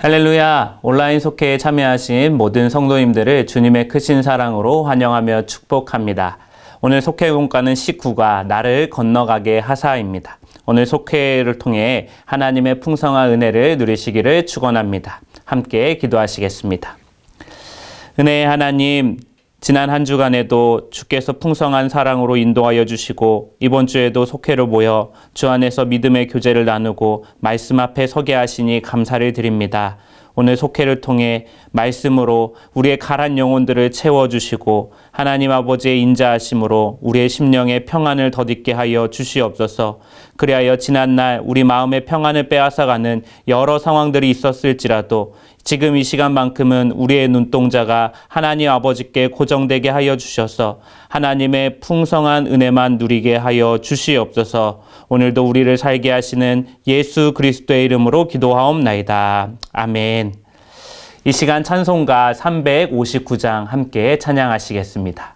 할렐루야! 온라인 속회에 참여하신 모든 성도님들을 주님의 크신 사랑으로 환영하며 축복합니다. 오늘 속회 공과는 19과 나를 건너가게 하사입니다. 오늘 속회를 통해 하나님의 풍성한 은혜를 누리시기를 축원합니다. 함께 기도하시겠습니다. 은혜의 하나님, 지난 한 주간에도 주께서 풍성한 사랑으로 인도하여 주시고 이번 주에도 속회로 모여 주 안에서 믿음의 교제를 나누고 말씀 앞에 서게 하시니 감사를 드립니다. 오늘 속회를 통해 말씀으로 우리의 가란 영혼들을 채워주시고 하나님 아버지의 인자하심으로 우리의 심령에 평안을 덧있게 하여 주시옵소서. 그리하여 지난날 우리 마음의 평안을 빼앗아가는 여러 상황들이 있었을지라도 지금 이 시간만큼은 우리의 눈동자가 하나님 아버지께 고정되게 하여 주셔서 하나님의 풍성한 은혜만 누리게 하여 주시옵소서. 오늘도 우리를 살게 하시는 예수 그리스도의 이름으로 기도하옵나이다. 아멘. 이 시간 찬송가 359장 함께 찬양하시겠습니다.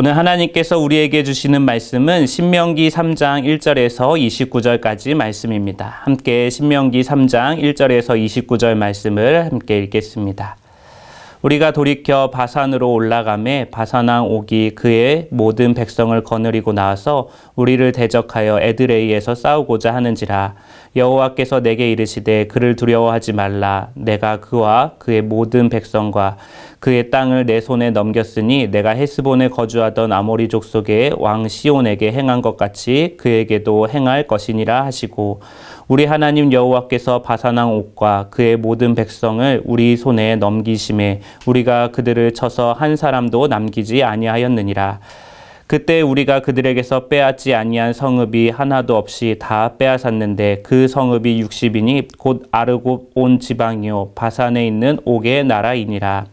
오늘 하나님께서 우리에게 주시는 말씀은 신명기 3장 1절에서 29절까지 말씀입니다. 함께 신명기 3장 1절에서 29절 말씀을 함께 읽겠습니다. 우리가 돌이켜 바산으로 올라가매 바산왕 옥이 그의 모든 백성을 거느리고 나와서 우리를 대적하여 에드레이에서 싸우고자 하는지라. 여호와께서 내게 이르시되 그를 두려워하지 말라. 내가 그와 그의 모든 백성과 그의 땅을 내 손에 넘겼으니 내가 헤스본에 거주하던 아모리 족속의 왕 시온에게 행한 것 같이 그에게도 행할 것이니라 하시고, 우리 하나님 여호와께서 바산왕 옥과 그의 모든 백성을 우리 손에 넘기심에 우리가 그들을 쳐서 한 사람도 남기지 아니하였느니라. 그때 우리가 그들에게서 빼앗지 아니한 성읍이 하나도 없이 다 빼앗았는데 그 성읍이 60이니 곧 아르곱 온 지방이요 바산에 있는 옥의 나라이니라.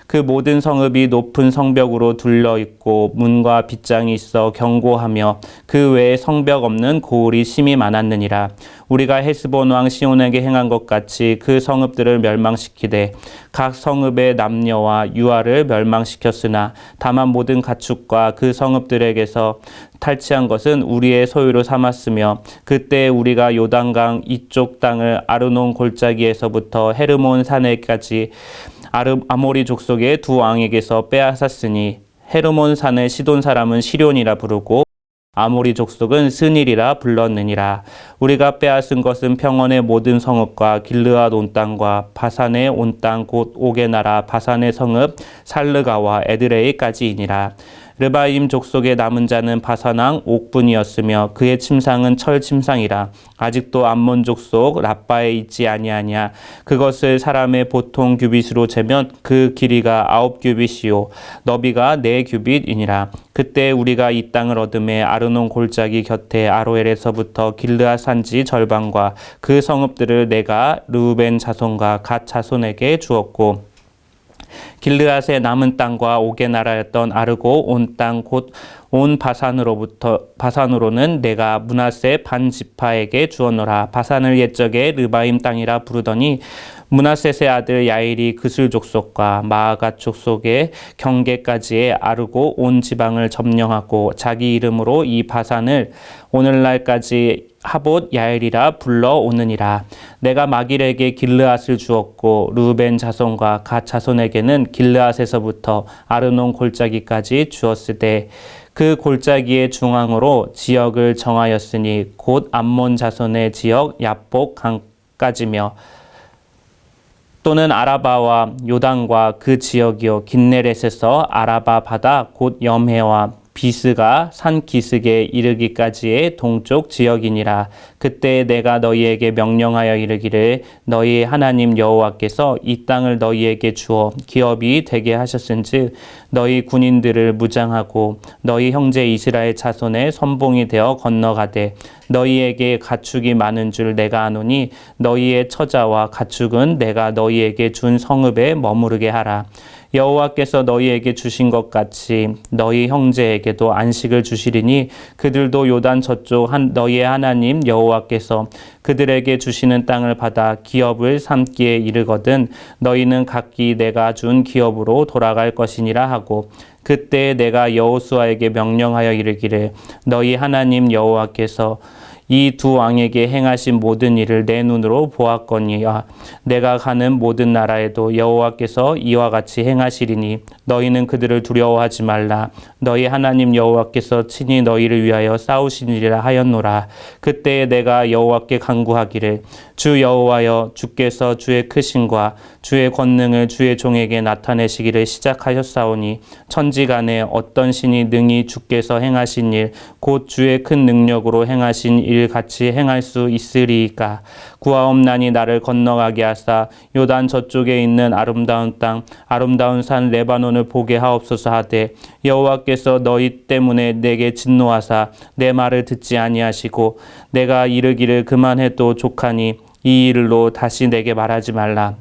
그 모든 성읍이 높은 성벽으로 둘러 있고 문과 빗장이 있어 견고하며 그 외에 성벽 없는 고을이 심히 많았느니라. 우리가 헤스본 왕 시온에게 행한 것 같이 그 성읍들을 멸망시키되 각 성읍의 남녀와 유아를 멸망시켰으나 다만 모든 가축과 그 성읍들에게서 탈취한 것은 우리의 소유로 삼았으며 그때 우리가 요단강 이쪽 땅을 아르논 골짜기에서부터 헤르몬 산에까지 아모리 족속의 두 왕에게서 빼앗았으니 헤르몬 산의 시돈 사람은 시련이라 부르고 아모리 족속은 스닐이라 불렀느니라. 우리가 빼앗은 것은 평원의 모든 성읍과 길르앗 온 땅과 바산의 온 땅 곧 옥의 나라 바산의 성읍 살르가와 에드레이까지이니라. 르바임 족속의 남은 자는 바산왕 옥분이었으며 그의 침상은 철 침상이라. 아직도 암몬 족속 라빠에 있지 아니하냐. 그것을 사람의 보통 규빗으로 재면 그 길이가 9규빗이요 너비가 4규빗이니라. 그때 우리가 이 땅을 얻음에 아르논 골짜기 곁에 아로엘에서부터 길르앗 산지 절반과 그 성읍들을 내가 르우벤 자손과 갓 자손에게 주었고 길르앗의 남은 땅과 옥의 나라였던 아르고 온 땅 곧 온 바산으로는 내가 므낫세 반 지파에게 주었노라. 바산을 옛적에 르바임 땅이라 부르더니 므낫셋의 아들 야일이 그슬 족속과 마아갓 족속의 경계까지의 아르고 온 지방을 점령하고 자기 이름으로 이 바산을 오늘날까지 하봇 야일이라 불러오느니라. 내가 마길에게 길르앗을 주었고 르우벤 자손과 갓 자손에게는 길르앗에서부터 아르논 골짜기까지 주었으되 그 골짜기의 중앙으로 지역을 정하였으니 곧 암몬 자손의 지역 야복 강까지며 또는 아라바와 요단과 그 지역이요 긴네렛에서 아라바 바다 곧 염해와 비스가 산 기슭에 이르기까지의 동쪽 지역이니라. 그때 내가 너희에게 명령하여 이르기를 너희 하나님 여호와께서 이 땅을 너희에게 주어 기업이 되게 하셨은즉 너희 군인들을 무장하고 너희 형제 이스라엘 자손의 선봉이 되어 건너가되 너희에게 가축이 많은 줄 내가 아노니 너희의 처자와 가축은 내가 너희에게 준 성읍에 머무르게 하라. 여호와께서 너희에게 주신 것 같이 너희 형제에게도 안식을 주시리니 그들도 요단 저쪽 너희의 하나님 여호와께서 그들에게 주시는 땅을 받아 기업을 삼기에 이르거든 너희는 각기 내가 준 기업으로 돌아갈 것이니라 하고 그때 내가 여호수아에게 명령하여 이르기를 너희 하나님 여호와께서 이 두 왕에게 행하신 모든 일을 내 눈으로 보았거니와 내가 가는 모든 나라에도 여호와께서 이와 같이 행하시리니 너희는 그들을 두려워하지 말라. 너희 하나님 여호와께서 친히 너희를 위하여 싸우시니라 하였노라. 그때에 내가 여호와께 간구하기를 주 여호와여 주께서 주의 크심과 주의 권능을 주의 종에게 나타내시기를 시작하셨사오니 천지간에 어떤 신이 능히 주께서 행하신 일 곧 주의 큰 능력으로 행하신 일 같이 행할 수 있으리이까. 구하옵나니 나를 건너가게 하사 요단 저쪽에 있는 아름다운 땅 아름다운 산 레바논을 보게 하옵소서 하되 여호와께서 너희 때문에 내게 진노하사 내 말을 듣지 아니하시고 내가 이르기를 그만해도 족하니 이 일로 다시 내게 말하지 말라.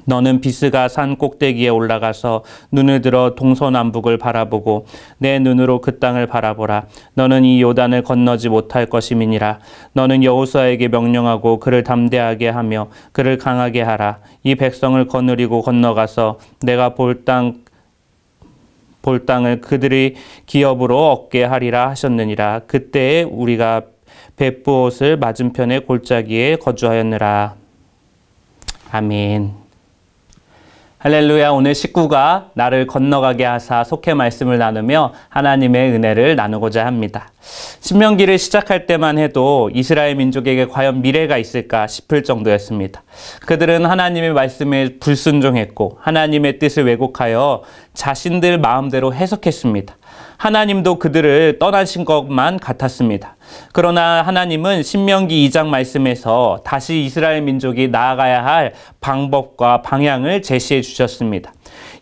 너는 비스가 산 꼭대기에 올라가서 눈을 들어 동서남북을 바라보고 내 눈으로 그 땅을 바라보라. 너는 이 요단을 건너지 못할 것임이니라. 너는 여호수아에게 명령하고 그를 담대하게 하며 그를 강하게 하라. 이 백성을 거느리고 건너가서 내가 볼 땅을 그들이 기업으로 얻게 하리라 하셨느니라. 그때에 우리가 벳부옷을 맞은편의 골짜기에 거주하였느라. 아멘. 할렐루야. 오늘 식구가 나를 건너가게 하사 속해 말씀을 나누며 하나님의 은혜를 나누고자 합니다. 신명기를 시작할 때만 해도 이스라엘 민족에게 과연 미래가 있을까 싶을 정도였습니다. 그들은 하나님의 말씀에 불순종했고 하나님의 뜻을 왜곡하여 자신들 마음대로 해석했습니다. 하나님도 그들을 떠나신 것만 같았습니다. 그러나 하나님은 신명기 2장 말씀에서 다시 이스라엘 민족이 나아가야 할 방법과 방향을 제시해 주셨습니다.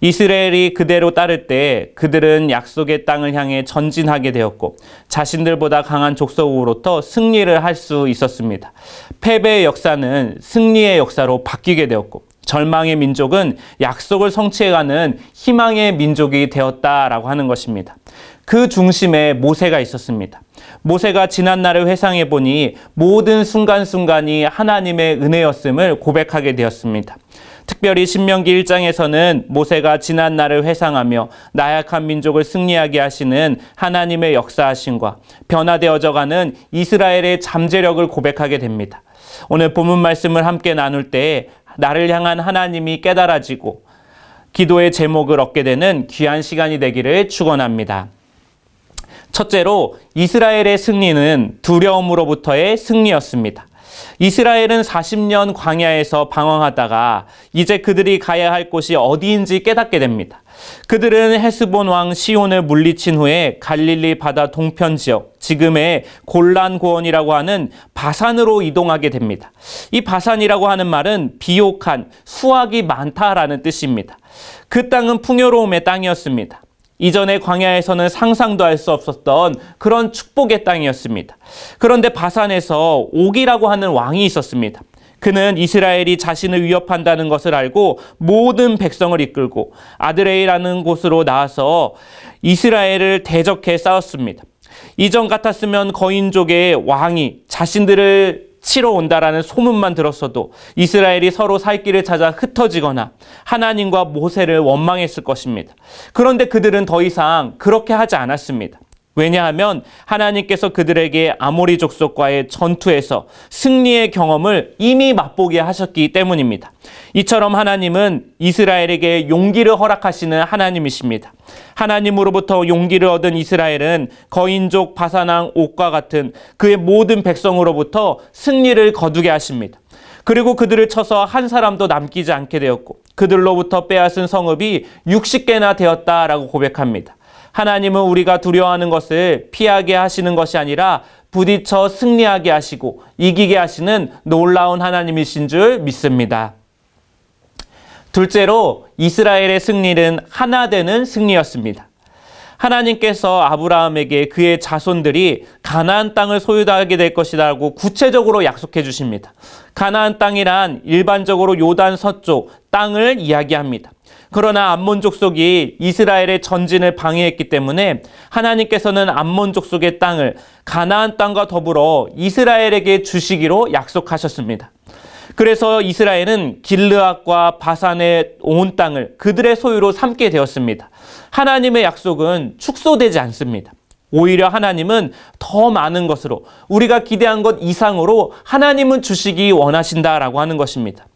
이스라엘이 그대로 따를 때 그들은 약속의 땅을 향해 전진하게 되었고 자신들보다 강한 족속으로부터 승리를 할 수 있었습니다. 패배의 역사는 승리의 역사로 바뀌게 되었고 절망의 민족은 약속을 성취해가는 희망의 민족이 되었다라고 하는 것입니다. 그 중심에 모세가 있었습니다. 모세가 지난 날을 회상해 보니 모든 순간순간이 하나님의 은혜였음을 고백하게 되었습니다. 특별히 신명기 1장에서는 모세가 지난 날을 회상하며 나약한 민족을 승리하게 하시는 하나님의 역사하심과 변화되어져가는 이스라엘의 잠재력을 고백하게 됩니다. 오늘 본문 말씀을 함께 나눌 때 나를 향한 하나님이 깨달아지고 기도의 제목을 얻게 되는 귀한 시간이 되기를 축원합니다. 첫째로 이스라엘의 승리는 두려움으로부터의 승리였습니다. 이스라엘은 40년 광야에서 방황하다가 이제 그들이 가야 할 곳이 어디인지 깨닫게 됩니다. 그들은 헤스본 왕 시온을 물리친 후에 갈릴리 바다 동편 지역, 지금의 골란 고원이라고 하는 바산으로 이동하게 됩니다. 이 바산이라고 하는 말은 비옥한, 수확이 많다라는 뜻입니다. 그 땅은 풍요로움의 땅이었습니다. 이전에 광야에서는 상상도 할 수 없었던 그런 축복의 땅이었습니다. 그런데 바산에서 옥이라고 하는 왕이 있었습니다. 그는 이스라엘이 자신을 위협한다는 것을 알고 모든 백성을 이끌고 아드레이라는 곳으로 나와서 이스라엘을 대적해 싸웠습니다. 이전 같았으면 거인족의 왕이 자신들을 치러 온다라는 소문만 들었어도 이스라엘이 서로 살 길을 찾아 흩어지거나 하나님과 모세를 원망했을 것입니다. 그런데 그들은 더 이상 그렇게 하지 않았습니다. 왜냐하면 하나님께서 그들에게 아모리 족속과의 전투에서 승리의 경험을 이미 맛보게 하셨기 때문입니다. 이처럼 하나님은 이스라엘에게 용기를 허락하시는 하나님이십니다. 하나님으로부터 용기를 얻은 이스라엘은 거인족 바산왕 옥과 같은 그의 모든 백성으로부터 승리를 거두게 하십니다. 그리고 그들을 쳐서 한 사람도 남기지 않게 되었고 그들로부터 빼앗은 성읍이 60개나 되었다라고 고백합니다. 하나님은 우리가 두려워하는 것을 피하게 하시는 것이 아니라 부딪혀 승리하게 하시고 이기게 하시는 놀라운 하나님이신 줄 믿습니다. 둘째로 이스라엘의 승리는 하나 되는 승리였습니다. 하나님께서 아브라함에게 그의 자손들이 가나안 땅을 소유하게 될 것이라고 구체적으로 약속해 주십니다. 가나안 땅이란 일반적으로 요단 서쪽 땅을 이야기합니다. 그러나 암몬 족속이 이스라엘의 전진을 방해했기 때문에 하나님께서는 암몬 족속의 땅을 가나안 땅과 더불어 이스라엘에게 주시기로 약속하셨습니다. 그래서 이스라엘은 길르앗과 바산의 온 땅을 그들의 소유로 삼게 되었습니다. 하나님의 약속은 축소되지 않습니다. 오히려 하나님은 더 많은 것으로 우리가 기대한 것 이상으로 하나님은 주시기 원하신다라고 하는 것입니다.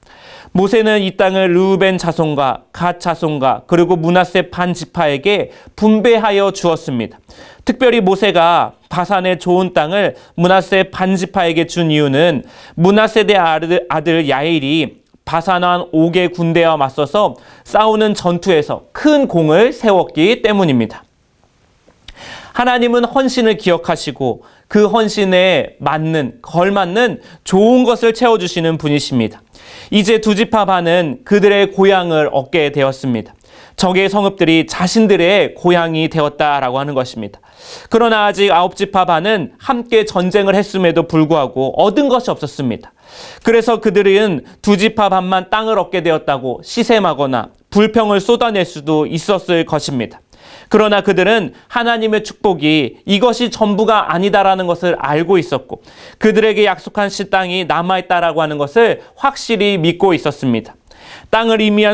모세는 이 땅을 르우벤 자손과 갓 자손과 그리고 므낫세 반 지파에게 분배하여 주었습니다. 특별히 모세가 바산의 좋은 땅을 므낫세 반 지파에게 준 이유는 므낫세의 아들 야일이 바산왕 옥의 군대와 맞서서 싸우는 전투에서 큰 공을 세웠기 때문입니다. 하나님은 헌신을 기억하시고 그 헌신에 걸맞는 좋은 것을 채워주시는 분이십니다. 이제 두 지파 반은 그들의 고향을 얻게 되었습니다. 적의 성읍들이 자신들의 고향이 되었다라고 하는 것입니다. 그러나 아직 9지파 반은 함께 전쟁을 했음에도 불구하고 얻은 것이 없었습니다. 그래서 그들은 2지파 반만 땅을 얻게 되었다고 시샘하거나 불평을 쏟아낼 수도 있었을 것입니다. 그러나 그들은 하나님의 축복이 이것이 전부가 아니다라는 것을 알고 있었고 그들에게 약속한 땅이 남아있다라고 하는 것을 확실히 믿고 있었습니다. 땅을 이미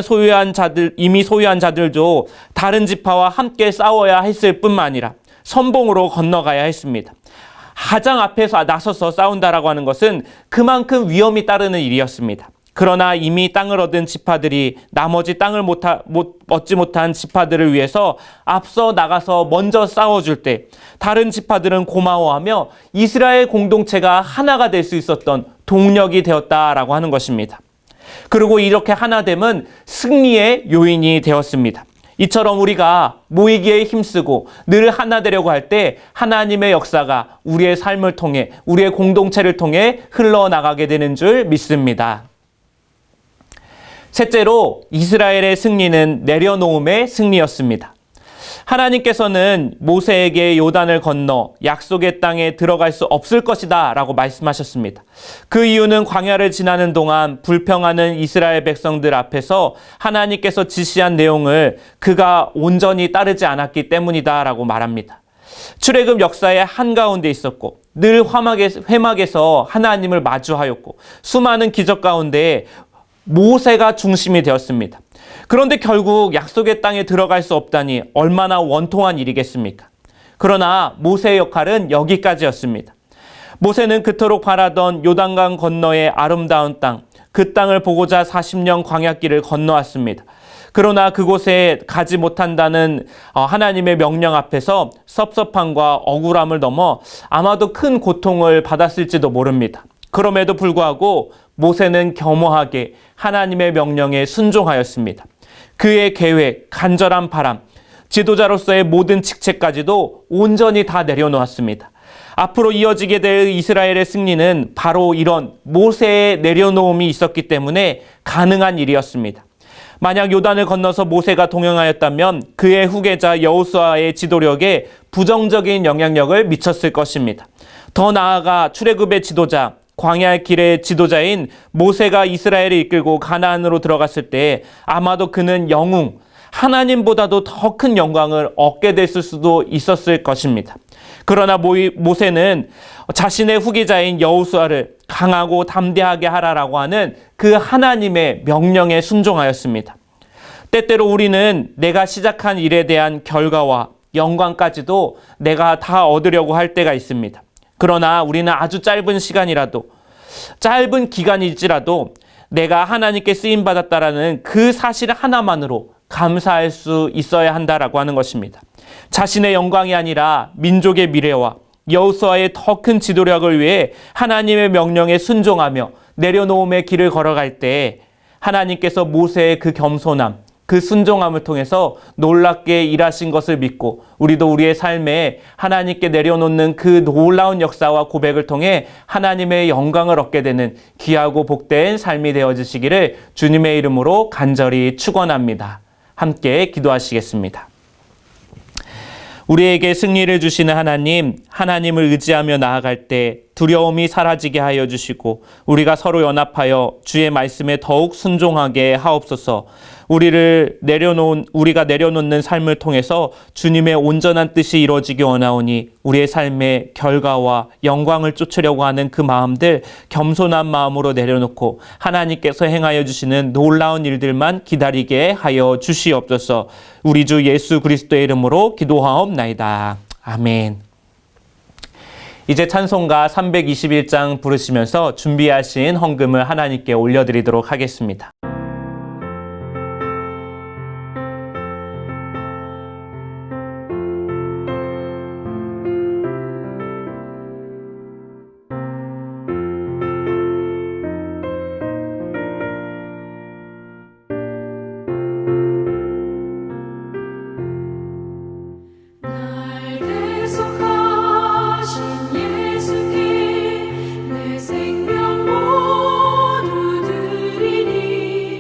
소유한 자들도 다른 지파와 함께 싸워야 했을 뿐만 아니라 선봉으로 건너가야 했습니다. 가장 앞에서 나서서 싸운다라고 하는 것은 그만큼 위험이 따르는 일이었습니다. 그러나 이미 땅을 얻은 지파들이 나머지 땅을 얻지 못한 지파들을 위해서 앞서 나가서 먼저 싸워줄 때 다른 지파들은 고마워하며 이스라엘 공동체가 하나가 될 수 있었던 동력이 되었다라고 하는 것입니다. 그리고 이렇게 하나됨은 승리의 요인이 되었습니다. 이처럼 우리가 모이기에 힘쓰고 늘 하나 되려고 할 때 하나님의 역사가 우리의 삶을 통해 우리의 공동체를 통해 흘러나가게 되는 줄 믿습니다. 셋째로 이스라엘의 승리는 내려놓음의 승리였습니다. 하나님께서는 모세에게 요단을 건너 약속의 땅에 들어갈 수 없을 것이다 라고 말씀하셨습니다. 그 이유는 광야를 지나는 동안 불평하는 이스라엘 백성들 앞에서 하나님께서 지시한 내용을 그가 온전히 따르지 않았기 때문이다 라고 말합니다. 출애굽 역사의 한가운데 있었고 늘 회막에서 하나님을 마주하였고 수많은 기적 가운데 모세가 중심이 되었습니다. 그런데 결국 약속의 땅에 들어갈 수 없다니 얼마나 원통한 일이겠습니까? 그러나 모세의 역할은 여기까지였습니다. 모세는 그토록 바라던 요단강 건너의 아름다운 땅, 그 땅을 보고자 40년 광야길을 건너왔습니다. 그러나 그곳에 가지 못한다는 하나님의 명령 앞에서 섭섭함과 억울함을 넘어 아마도 큰 고통을 받았을지도 모릅니다. 그럼에도 불구하고 모세는 겸허하게 하나님의 명령에 순종하였습니다. 그의 계획, 간절한 바람, 지도자로서의 모든 직책까지도 온전히 다 내려놓았습니다. 앞으로 이어지게 될 이스라엘의 승리는 바로 이런 모세의 내려놓음이 있었기 때문에 가능한 일이었습니다. 만약 요단을 건너서 모세가 동행하였다면 그의 후계자 여호수아의 지도력에 부정적인 영향력을 미쳤을 것입니다. 더 나아가 출애굽의 지도자, 광야의 길의 지도자인 모세가 이스라엘을 이끌고 가나안으로 들어갔을 때 아마도 그는 영웅, 하나님보다도 더 큰 영광을 얻게 됐을 수도 있었을 것입니다. 그러나 모세는 자신의 후계자인 여호수아를 강하고 담대하게 하라라고 하는 그 하나님의 명령에 순종하였습니다. 때때로 우리는 내가 시작한 일에 대한 결과와 영광까지도 내가 다 얻으려고 할 때가 있습니다. 그러나 우리는 아주 짧은 시간이라도, 짧은 기간일지라도 내가 하나님께 쓰임받았다라는 그 사실 하나만으로 감사할 수 있어야 한다라고 하는 것입니다. 자신의 영광이 아니라 민족의 미래와 여호수아의 더 큰 지도력을 위해 하나님의 명령에 순종하며 내려놓음의 길을 걸어갈 때 하나님께서 모세의 그 겸손함, 그 순종함을 통해서 놀랍게 일하신 것을 믿고 우리도 우리의 삶에 하나님께 내려놓는 그 놀라운 역사와 고백을 통해 하나님의 영광을 얻게 되는 귀하고 복된 삶이 되어지시기를 주님의 이름으로 간절히 축원합니다. 함께 기도하시겠습니다. 우리에게 승리를 주시는 하나님, 하나님을 의지하며 나아갈 때 두려움이 사라지게 하여 주시고 우리가 서로 연합하여 주의 말씀에 더욱 순종하게 하옵소서. 우리가 내려놓는 삶을 통해서 주님의 온전한 뜻이 이루어지기 원하오니 우리의 삶의 결과와 영광을 쫓으려고 하는 그 마음들 겸손한 마음으로 내려놓고 하나님께서 행하여 주시는 놀라운 일들만 기다리게 하여 주시옵소서. 우리 주 예수 그리스도의 이름으로 기도하옵나이다. 아멘. 이제 찬송가 321장 부르시면서 준비하신 헌금을 하나님께 올려드리도록 하겠습니다. 예수께 내 생명 모두 드리니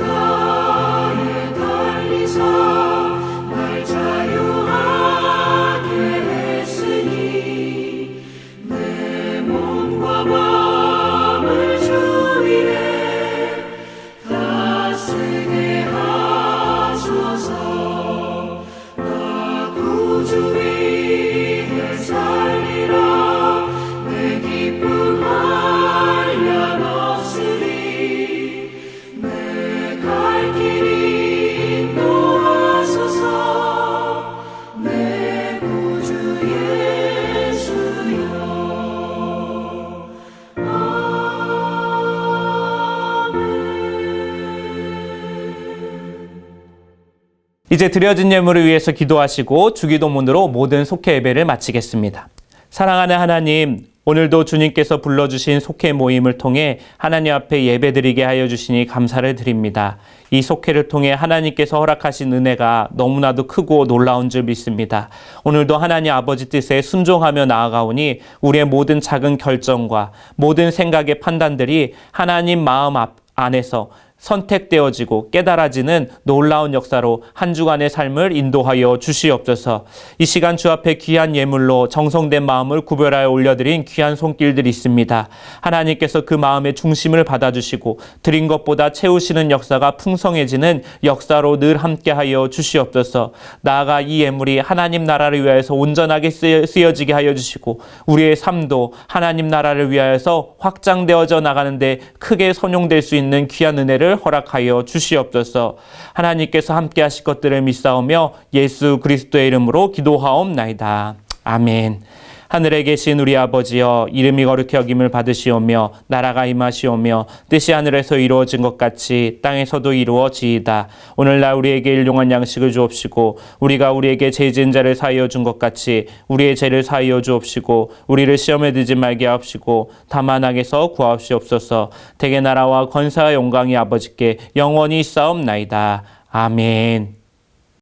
십자가에 달리사 날 자유하게 했으니 내 몸과 마음을 주 위에 다 쓰게 하소서. 나 구주 위에 살리라. 내 기쁨 한량 없으리. 내 갈 길 인도하소서. 내 구주 예수여. 이제 드려진 예물을 위해서 기도하시고 주기도문으로 모든 속회 예배를 마치겠습니다. 사랑하는 하나님, 오늘도 주님께서 불러주신 속회 모임을 통해 하나님 앞에 예배드리게 하여 주시니 감사를 드립니다. 이 속회를 통해 하나님께서 허락하신 은혜가 너무나도 크고 놀라운 줄 믿습니다. 오늘도 하나님 아버지 뜻에 순종하며 나아가오니 우리의 모든 작은 결정과 모든 생각의 판단들이 하나님 마음 안에서 선택되어지고 깨달아지는 놀라운 역사로 한 주간의 삶을 인도하여 주시옵소서. 이 시간 주 앞에 귀한 예물로 정성된 마음을 구별하여 올려드린 귀한 손길들이 있습니다. 하나님께서 그 마음의 중심을 받아주시고 드린 것보다 채우시는 역사가 풍성해지는 역사로 늘 함께하여 주시옵소서. 나아가 이 예물이 하나님 나라를 위하여서 온전하게 쓰여지게 하여 주시고 우리의 삶도 하나님 나라를 위하여서 확장되어져 나가는데 크게 선용될 수 있는 귀한 은혜를 허락하여 주시옵소서. 하나님께서 함께 하실 것들을 믿사오며 예수 그리스도의 이름으로 기도하옵나이다. 아멘. 하늘에 계신 우리 아버지여, 이름이 거룩히 여김을 받으시오며 나라가 임하시오며 뜻이 하늘에서 이루어진 것 같이 땅에서도 이루어지이다. 오늘날 우리에게 일용할 양식을 주옵시고 우리가 우리에게 죄 지은 자를 사하여 준 것 같이 우리의 죄를 사하여 주옵시고 우리를 시험에 들지 말게 하옵시고 다만 악에서 구하옵시옵소서. 대개 나라와 권세와 영광이 아버지께 영원히 있사옵나이다. 아멘.